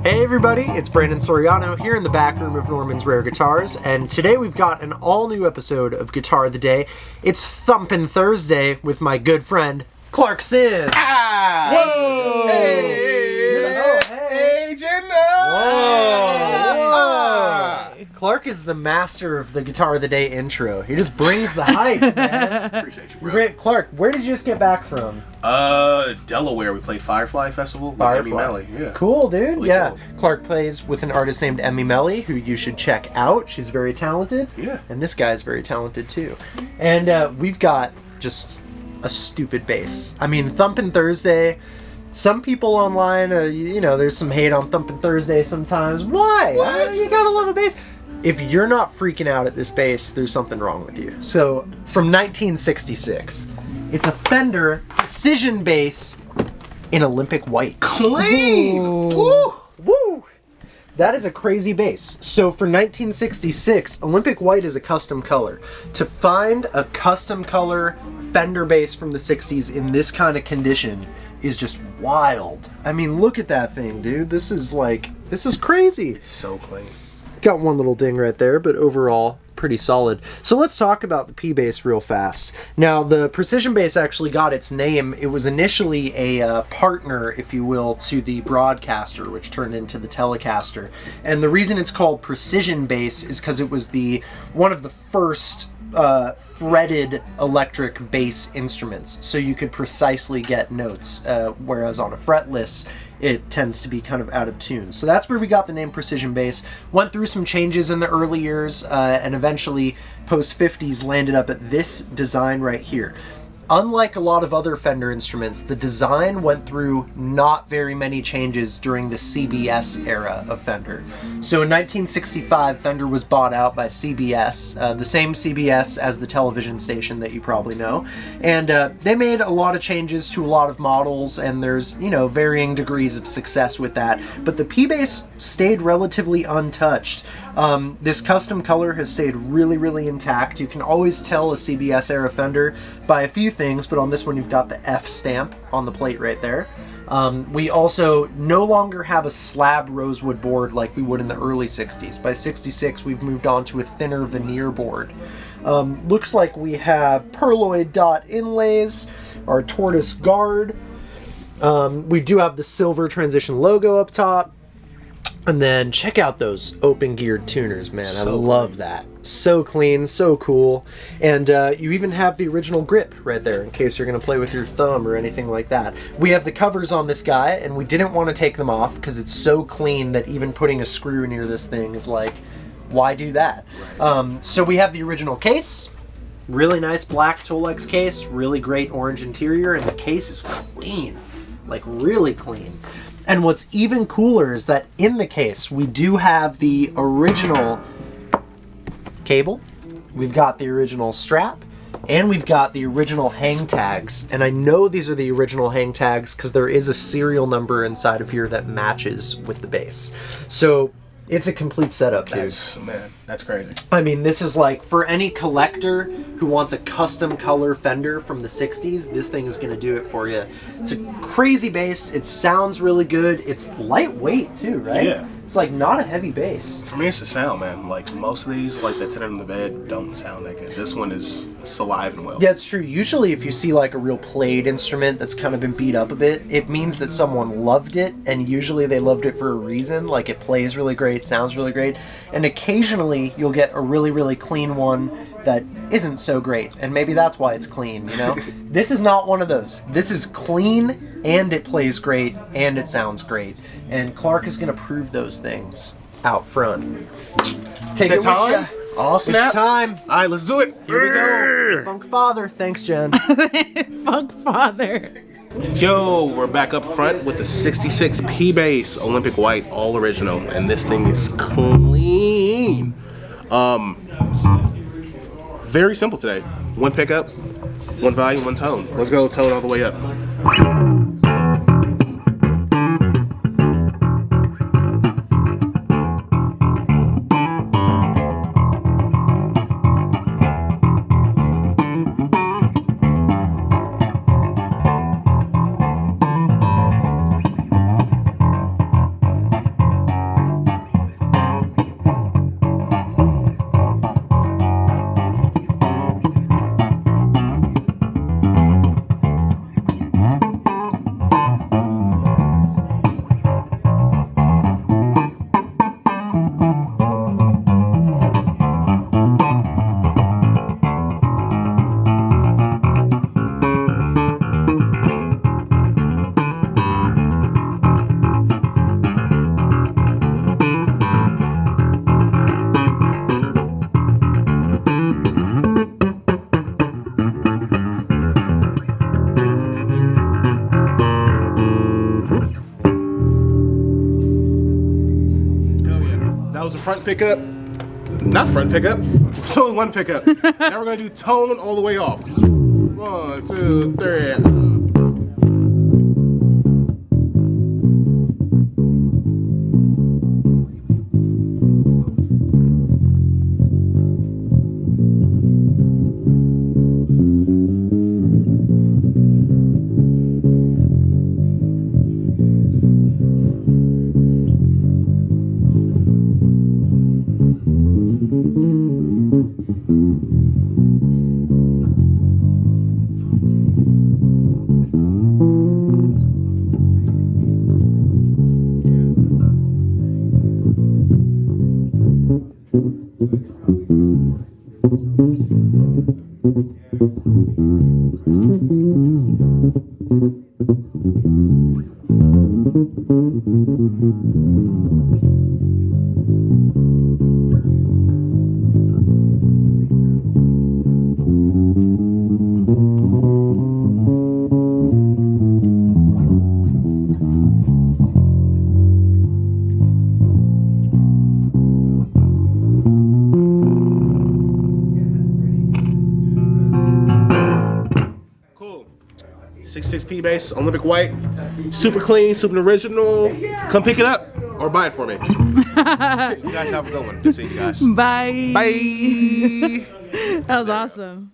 Hey everybody, it's Brandon Soriano here in the back room of Norman's Rare Guitars, and today we've got an all-new episode of Guitar of the Day. It's Thumpin' Thursday with my good friend, Clark Sims. Ah! Whoa! Hey! Hey, Clark is the master of the Guitar of the Day intro. He just brings the hype, man. Appreciate you, bro. Clark, where did you just get back from? Delaware. We played Firefly Festival with Firefly. Emmy Melly. Yeah. Cool, dude. Really yeah. cool. Clark plays with an artist named Emmy Melly, who you should check out. She's very talented. Yeah. And this guy's very talented, too. And we've got just a stupid bass. I mean, Thumpin' Thursday. Some people online, there's some hate on Thumpin' Thursday sometimes. Why? What? You gotta love a bass. If you're not freaking out at this bass, there's something wrong with you. So, from 1966, it's a Fender Precision bass in Olympic white. Clean! Woo! Woo! That is a crazy bass. So for 1966, Olympic white is a custom color. To find a custom color Fender bass from the 60s in this kind of condition is just wild. I mean, look at that thing, dude. This is crazy. It's so clean. Got one little ding right there, but overall, pretty solid. So let's talk about the P-Bass real fast. Now, the Precision Bass actually got its name. It was initially a partner, if you will, to the Broadcaster, which turned into the Telecaster. And the reason it's called Precision Bass is because it was one of the first fretted electric bass instruments, so you could precisely get notes, whereas on a fretless it tends to be kind of out of tune. So that's where we got the name Precision Bass. Went through some changes in the early years, and eventually post 50s landed up at this design right here. Unlike a lot of other Fender instruments, the design went through not very many changes during the CBS era of Fender. So in 1965, Fender was bought out by CBS, the same CBS as the television station that you probably know. And they made a lot of changes to a lot of models, and there's, varying degrees of success with that. But the P-Bass stayed relatively untouched. This custom color has stayed really, really intact. You can always tell a CBS era Fender by a few things, but on this one you've got the F stamp on the plate right there. We also no longer have a slab rosewood board like we would in the early 60s. By 66 we've moved on to a thinner veneer board. Looks like we have pearloid dot inlays, our tortoise guard. We do have the silver transition logo up top. And then check out those open geared tuners, man. I love that. So clean, so cool. And you even have the original grip right there in case you're going to play with your thumb or anything like that. We have the covers on this guy, and we didn't want to take them off because it's so clean that even putting a screw near this thing is like, why do that? Right. So we have the original case. Really nice black Tolex case. Really great orange interior. And the case is clean. Like, really clean. And what's even cooler is that in the case, we do have the original cable, we've got the original strap, and we've got the original hang tags. And I know these are the original hang tags because there is a serial number inside of here that matches with the bass. So it's a complete setup, dude. That's crazy. I mean, this is like, for any collector who wants a custom color Fender from the 60s, this thing is going to do it for you. It's a crazy bass. It sounds really good. It's lightweight too, right? Yeah. It's like not a heavy bass. For me, it's the sound, man. Like, most of these, like, that sit under the bed don't sound that good. This one is alive and well. Yeah, it's true. Usually if you see like a real played instrument that's kind of been beat up a bit, it means that someone loved it, and usually they loved it for a reason. Like, it plays really great, sounds really great, and occasionally you'll get a really, really clean one that isn't so great, and maybe that's why it's clean, This is not one of those. This is clean, and it plays great, and it sounds great, and Clark is going to prove those things out front. Take it with ya. Oh, snap. It's time. All right, let's do it. Here we go. Funk Father. Thanks, Jen. Funk Father. Yo, we're back up front with the 66 P-Bass Olympic White, all original, and this thing is clean. Very simple today. One pickup, one volume, one tone. Let's go tone all the way up. That was the front pickup. Not front pickup. It's only one pickup. Now we're gonna do tone all the way off. 1, 2, 3. Cool. 66 P bass, Olympic white, super clean, super original. Come pick it up or buy it for me. You guys have a good one. Good seeing you guys. Bye. Bye. That was awesome.